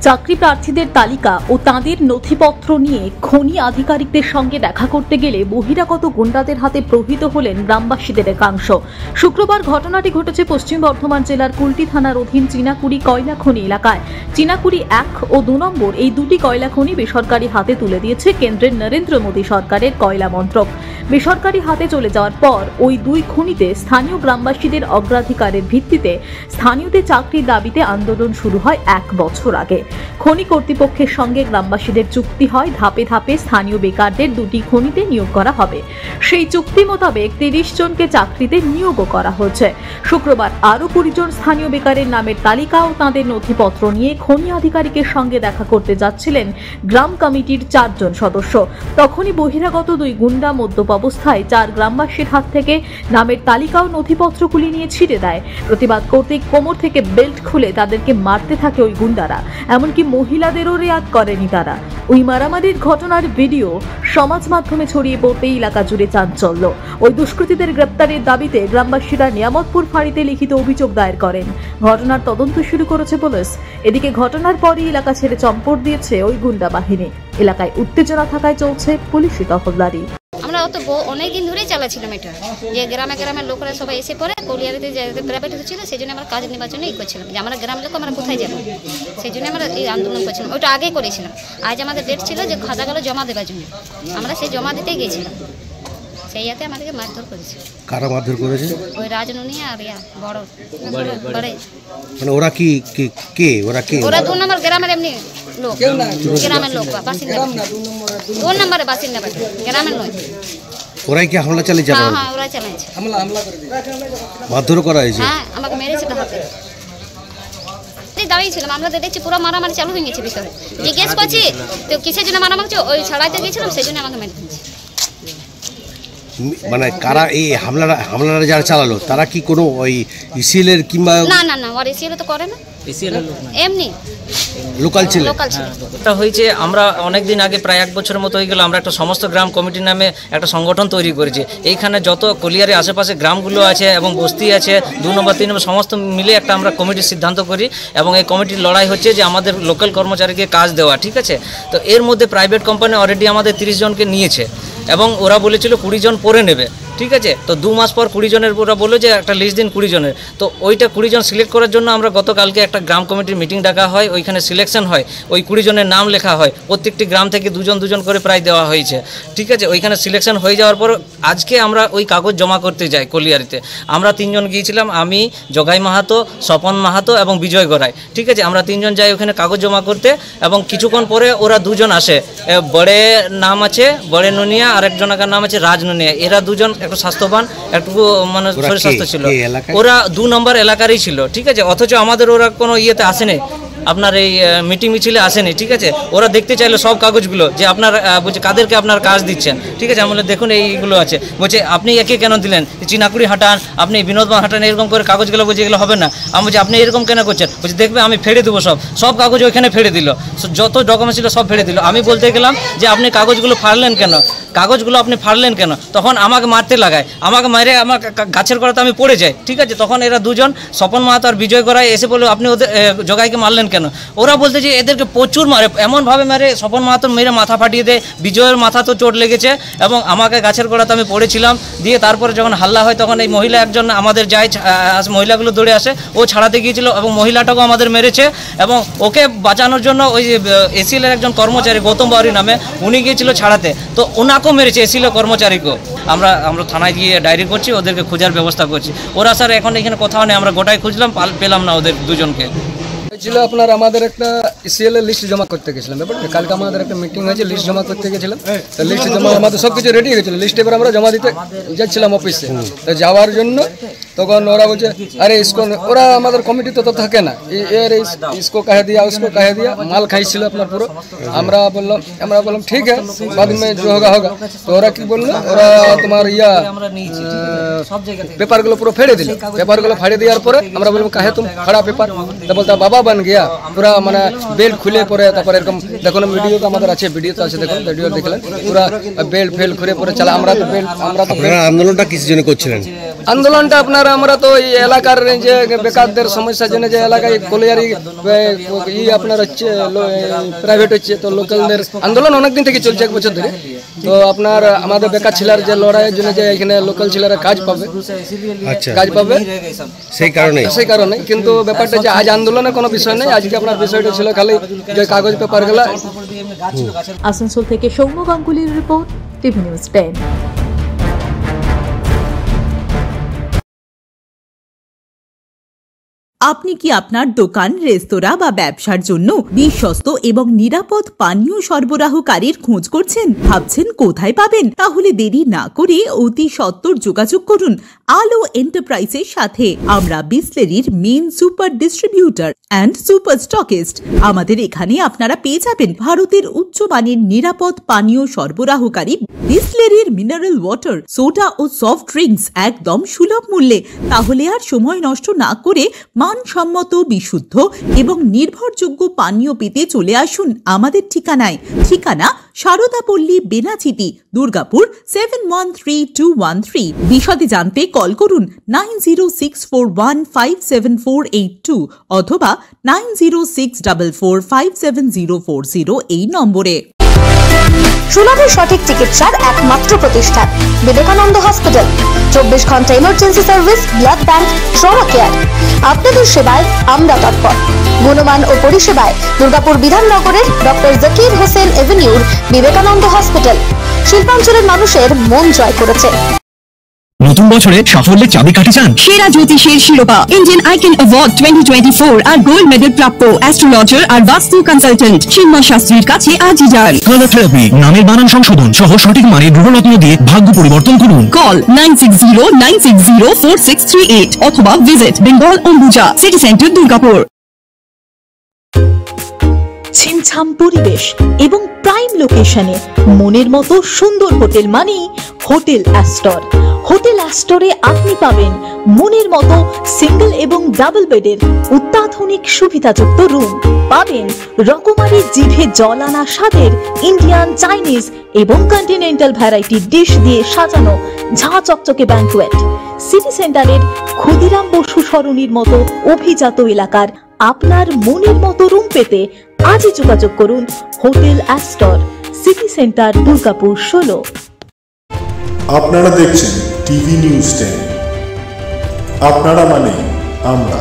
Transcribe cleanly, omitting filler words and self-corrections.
চাকরি প্রার্থীদের তালিকা ও তাঁদের নথিপত্র নিয়ে খনি আধিকারিকদের সঙ্গে দেখা করতে গেলে বহিরাগত গুন্ডাদের হাতে প্রহৃত হলেন গ্রামবাসীদের একাংশ। শুক্রবার ঘটনাটি ঘটেছে পশ্চিম বর্ধমান জেলার কুলটি থানার অধীন চীনাকুড়ি কয়লা খনি এলাকায়। চীনাকুড়ি 1 ও 2 নম্বর এই দুটি কয়লা খনি বেসরকারি হাতে তুলে দিয়েছে কেন্দ্রের নরেন্দ্র মোদী সরকারের কয়লা মন্ত্রক। বেসরকারি হাতে চলে যাওয়ার পর ওই দুই খনিতে স্থানীয় গ্রামবাসীদের অগ্রাধিকারের ভিত্তিতে স্থানীয়দের চাকরির দাবিতে আন্দোলন শুরু হয় 1 বছর আগে। খনি কর্তৃপক্ষের সঙ্গে গ্রামবাসীদের চুক্তি হয় ধাপে ধাপে স্থানীয় বেকারদের দুটি খনিতে নিয়োগ করা হবে। সেই চুক্তি মোতাবেক 30 জনকে চাকরিতে নিয়োগও করা হয়েছে। শুক্রবার আরও 20 জন স্থানীয় বেকারের নামের তালিকা ও তাঁদের নথিপত্র নিয়ে খনি আধিকারিকের সঙ্গে দেখা করতে যাচ্ছিলেন গ্রাম কমিটির 4 জন সদস্য। তখনই বহিরাগত দুই গুন্ডা মদ্যপ অবস্থায় 4 গ্রামবাসীর হাত থেকে নামের তালিকা ও নথিপত্রগুলি নিয়ে ছিঁড়ে দেয়। প্রতিবাদ করতে কোমর থেকে বেল্ট খুলে তাদেরকে মারতে থাকে ওই গুন্ডারা। এমনকি মহিলাদেরও রেয়াত করেনি তারা। ওই মারামারির ঘটনার ভিডিও সমাজ মাধ্যমে ছড়িয়ে পড়তেই এলাকা জুড়ে চাঞ্চল্য। ওই দুষ্কৃতীদের গ্রেপ্তারের দাবিতে গ্রামবাসীরা নিয়ামতপুর ফাঁড়িতে লিখিত অভিযোগ দায়ের করেন। ঘটনার তদন্ত শুরু করেছে পুলিশ। এদিকে ঘটনার পরই এলাকা ছেড়ে চম্পট দিয়েছে ওই গুন্ডা বাহিনী। এলাকায় উত্তেজনা থাকায় চলছে পুলিশি টহলদারি। আমরা তো অনেকদিন ধরেই চালাচ্ছিলাম এটা, যে গ্রামে গ্রামের লোকেরা সবাই এসে পড়ে কলিয়ারিতে যে প্রাইভেট ছিল সেই জন্য আমরা কাজ নির্বাচনে করছিলাম যে আমরা গ্রামের লোক আমরা কোথায় যাবো, সেই জন্য আমরা এই আন্দোলন করছিলাম। ওইটা আগে করেছিলাম। আজ আমাদের ডেট ছিল যে খাতাগুলো জমা দেওয়ার জন্য, আমরা সেই জমা দিতেই গেছিলাম। সেই হাতে আমাদেরকে মারধর করেছে। কারা মারধর করেছে? ওই রাজনুনিয়া আর বড় বড়। মানে ওরা কি কে? ওরা 2 নম্বর গ্রামের এমনি লোক, গ্রামের লোক বাসিন্দা, 2 নম্বরে বাসিন্দা, গ্রামের নয়। ওরাই কি হামলা চালিয়েছে? হ্যাঁ, ওরাই চালিয়েছে। হামলা করে মারধর করা হয়েছে। হ্যাঁ, আমাকে মেরেছে হাতে। দাঁড়িয়েছিলাম, আমরা দেখছি পুরো মারামারি চালু হয়ে গেছে। ভিতরে জিজ্ঞেস করছি তো কিসের জন্য মারামারি, ওই ছাড়াইতে গেছিলাম সেই জন্য আমাকে মেরে দিয়েছে। মানে কারা এই হামলাটা যারা চালালো তারা কি কোনো ওই ইসিএলের কিংবা? না না না, ওর ইসিএল তো করে না, এমনি লোকাল ছিল। এটা হয়েছে আমরা অনেকদিন আগে, প্রায় 1 বছরের মতো হয়ে গেল, আমরা একটা সমস্ত গ্রাম কমিটি নামে একটা সংগঠন তৈরি করেছি। এইখানে যত কলিয়ারে আশেপাশে গ্রামগুলো আছে এবং বস্তি আছে, 2 নম্বর 3 নম্বর সমস্ত মিলে একটা আমরা কমিটির সিদ্ধান্ত করি এবং এই কমিটির লড়াই হচ্ছে যে আমাদের লোকাল কর্মচারীকে কাজ দেওয়া। ঠিক আছে, তো এর মধ্যে প্রাইভেট কোম্পানি অলরেডি আমাদের 30 জনকে নিয়েছে এবং ওরা বলেছিল 20 জন পরে নেবে। ঠিক আছে, তো 2 মাস পর 20 জনের ওরা বললো যে একটা লিস্ট দিন 20 জনের। তো ওইটা 20 জন সিলেক্ট করার জন্য আমরা গতকালকে একটা গ্রাম কমিটির মিটিং ডাকা হয়, ওইখানে সিলেকশন হয়, ওই 20 জনের নাম লেখা হয়, প্রত্যেকটি গ্রাম থেকে 2 জন করে প্রায় দেওয়া হয়েছে। ঠিক আছে, ওইখানে সিলেকশন হয়ে যাওয়ার পর আজকে আমরা ওই কাগজ জমা করতে যাই কলিয়ারিতে। আমরা 3 জন গিয়েছিলাম, আমি, জগাই মাহাতো, স্বপন মাহাতো এবং বিজয় গড়াই। ঠিক আছে, আমরা 3 জন যাই ওখানে কাগজ জমা করতে এবং কিছুক্ষণ পরে ওরা 2 জন আসে। বড়ে নাম আছে বড়ে নুনিয়া, আর একজনের নাম আছে রাজ নুনিয়া। এরা 2 জন একটু স্বাস্থ্যবান, একটু মানে শরীর স্বাস্থ্য ছিল। ওরা 2 নম্বর এলাকারই ছিল। ঠিক আছে, অথচ আমাদের ওরা কোনো ইয়েতে আসেনি, আপনার এই মিটিং মিছিলে আসেনি। ঠিক আছে, ওরা দেখতে চাইলো সব কাগজগুলো যে আপনার বলছে কাদেরকে আপনার কাজ দিচ্ছেন। ঠিক আছে, আমরা দেখুন এইগুলো আছে, বলছে আপনি একে কেন দিলেন, চীনাকুড়ি হাঁটান, আপনি বিনোদবান হাঁটান, এরকম করে কাগজগুলো বলছে এগুলো হবে না। আমি বলছি আপনি এরকম কেন করছেন, বলছে দেখবে আমি ফেড়ে দেবো সব কাগজ ওইখানে ফেড়ে দিল, যত ডকুমেন্টস ছিল সব ফেড়ে দিল। আমি বলতে গেলাম যে আপনি কাগজগুলো ফাড়লেন কেন, তখন আমাকে মারতে লাগায়, আমাকে মারে আমার গাছের গোড়াতে আমি পড়ে যাই। ঠিক আছে, তখন এরা 2 জন স্বপন মাহাতো আর বিজয় গড়াই এসে বললো আপনি ওদের জগাইকে মারলেন কেন। ওরা বলতে যে এদেরকে প্রচুর মারে, এমনভাবে মারে, স্বপন মাহাতো মেরে মাথা ফাটিয়ে দেয়, বিজয়ের মাথা তো চোট লেগেছে এবং আমাকে গাছের গোড়াতে আমি পড়েছিলাম। দিয়ে তারপরে যখন হাল্লা হয় তখন এই মহিলা একজন আমাদের যায়, মহিলাগুলো দৌড়ে আসে, ও ছাড়াতে গিয়েছিল এবং মহিলাটাকেও আমাদের মেরেছে এবং ওকে বাঁচানোর জন্য ওই এসিএলের একজন কর্মচারী গৌতম বাউরি নামে, উনি গিয়েছিল ছাড়াতে, তো ওনাকেও মেরেছে, এসিএলের কর্মচারীকেও। আমরা থানায় গিয়ে ডায়েরি করছি, ওদেরকে খোঁজার ব্যবস্থা করছি। ওরা স্যার এখন এখানে কোথাও নেই, আমরা গোটাই খুঁজলাম, পেলাম না ওদের 2 জনকে। ছিল আপনার আমাদের একটা ইসিএল এর লিস্ট জমা করতে গেছিলাম। ব্যাপারটা কালকে আমাদের একটা মিটিং হয়েছে, লিস্ট জমা করতে গেছিলাম। তো লিস্ট জমা আমাদের সব কিছু রেডি হয়েছিল, লিস্ট এবার আমরা জমা দিতে যাচ্ছিলাম অফিসে। তো যাওয়ার জন্য তখন ওরা বলছে আরে ইসকো, ওরা আমাদের কমিটি তো থাকে না, ইসকো কাহে দিয়া উসকো কাহে দিয়া, মাল খাইছিল আপনার পুরো। আমরা বললাম ঠিক আছে বাদ মে जो होगा होगा। তো ওরা কি বললো, ওরা তোমার পেপারগুলো পুরো ফেড়ে দিল। পেপারগুলো ফাড়ে দেওয়ার পরে আমরা বললাম কাহে তুমি ফাড়া পেপার, তো বলতে বাবা बन गया पूरा মানে বেল্ট খুলে পরে তারপরে এরকম দেখুন ভিডিও তো আমাদের আছে, ভিডিও তো আছে, দেখুন ভিডিও দেখলেন পুরো বেল্ট ফেল খুলে পরে চালা। আমরা তো আন্দোলনটা কিসের জন্য করছিলেন? আন্দোলনটা আপনার আমরা তো এই এলাকার যে বেকারদের সমস্যার জন্য যে এলাকায় কলিয়ারি আপনার হচ্ছে প্রাইভেট হচ্ছে, তো লোকালদের আন্দোলন অনেকদিন থেকে চলছে, 1 বছর ধরে। তো আপনার আমাদের বেকার ছেলের যে লড়াইয়ের জন্য যে এখানে লোকাল ছেলেরা কাজ পাবে, কাজ পাবে, সেই কারণে। কিন্তু ব্যাপারটা যে আজ আন্দোলনের কোনো বিষয় নেই, আজকে আপনার বিষয়টা ছিল খালি যে কাগজ পেপার গুলা। আসানসোল থেকে সৌম্য গাঙ্গুলির রিপোর্ট, টিভি নিউজ 10। আপনি কি আপনার দোকান, রেস্তোরাঁ বা ব্যবসার জন্য বিশ্বস্ত এবং নিরাপদ পানীয় সরবরাহকারীর খোঁজ করছেন? ভাবছেন কোথায় পাবেন? তাহলে দেরি না করে অতি সত্বর যোগাযোগ করুন আলো এন্টারপ্রাইজের সাথে। আমরা বিসলেরির main super distributor and super stockist. আমাদের এখানে আপনারা পেয়ে যাবেন ভারতের উচ্চমানের নিরাপদ পানীয় সরবরাহকারী বিসলেরির মিনারেল ওয়াটার, সোডা ও সফট ড্রিঙ্কস একদম সুলভ মূল্যে। তাহলে আর সময় নষ্ট না করে মানসম্মত, বিশুদ্ধ এবং নির্ভরযোগ্য পানীয় পেতে চলে আসুন আমাদের ঠিকানায়। ঠিকানা সারদাপল্লী, বেনাচিতি, দুর্গাপুর 713213। বিশদে জানতে কল করুন 9064157482 অথবা 9064457040 এই নম্বরে। সুলভ সঠিক চিকিৎসার একমাত্র প্রতিষ্ঠান বিবেকানন্দ হসপিটাল। 24 ঘন্টা emergency service, blood bank, trauma care. আপনাদের সেবায় আমরা তৎপর। গুণমান ও পরিষেবায় দুর্গাপুর বিধাননগরের ডক্টর জাকির হোসেন এভিনিউর বিবেকানন্দ হসপিটাল শিল্পাঞ্চলের মানুষের মন জয় করেছে। নতুন বছরে সাফল্যের চাবিকাঠি চান? সেরা জ্যোতিষের শিরোপা, ইন্ডিয়ান আইকন অ্যাওয়ার্ড 2024 আর গোল্ড মেডেল প্রাপ্ত অ্যাস্ট্রোলজার আর বাস্তু কনসালটেন্ট চিন্ময় শাস্ত্রীর কাছে আজই যান। কালার থেরাপি, নামের বানান সংশোধন সহ সঠিক মানের গ্রহরত্ন দিয়ে ভাগ্য পরিবর্তন করুন। কল 9609604638 অথবা visit Bengal Ambuja, city centre, Durgapur. ছিমছাম পরিবেশ এবং প্রাইম লোকেশনে মনের মতো সুন্দর হোটেল মানেই হোটেল অ্যাস্টর। হোটেল অ্যাস্টরে আপনি পাবেন মনের মতো সিঙ্গেল এবং ডাবল বেডের অত্যাধুনিক সুবিধাযুক্ত রুম, পাবেন রকমারি জিভে জল আনা স্বাদের ইন্ডিয়ান, চাইনিজ এবং কন্টিনেন্টাল ভ্যারাইটি ডিশ দিয়ে সাজানো ঝাঁ চকচকে ব্যাংকুয়েট। সিটি সেন্টারের ক্ষুদিরাম বসু সরণির মতো অভিজাত এলাকার আপনার মনের মতো রুম পেতে আজই যোগাযোগ করুন hotel Astor, city centre, Durgapur 16। আপনারা দেখছেন টিভি নিউজ 10। আপনারা মানে আমরা।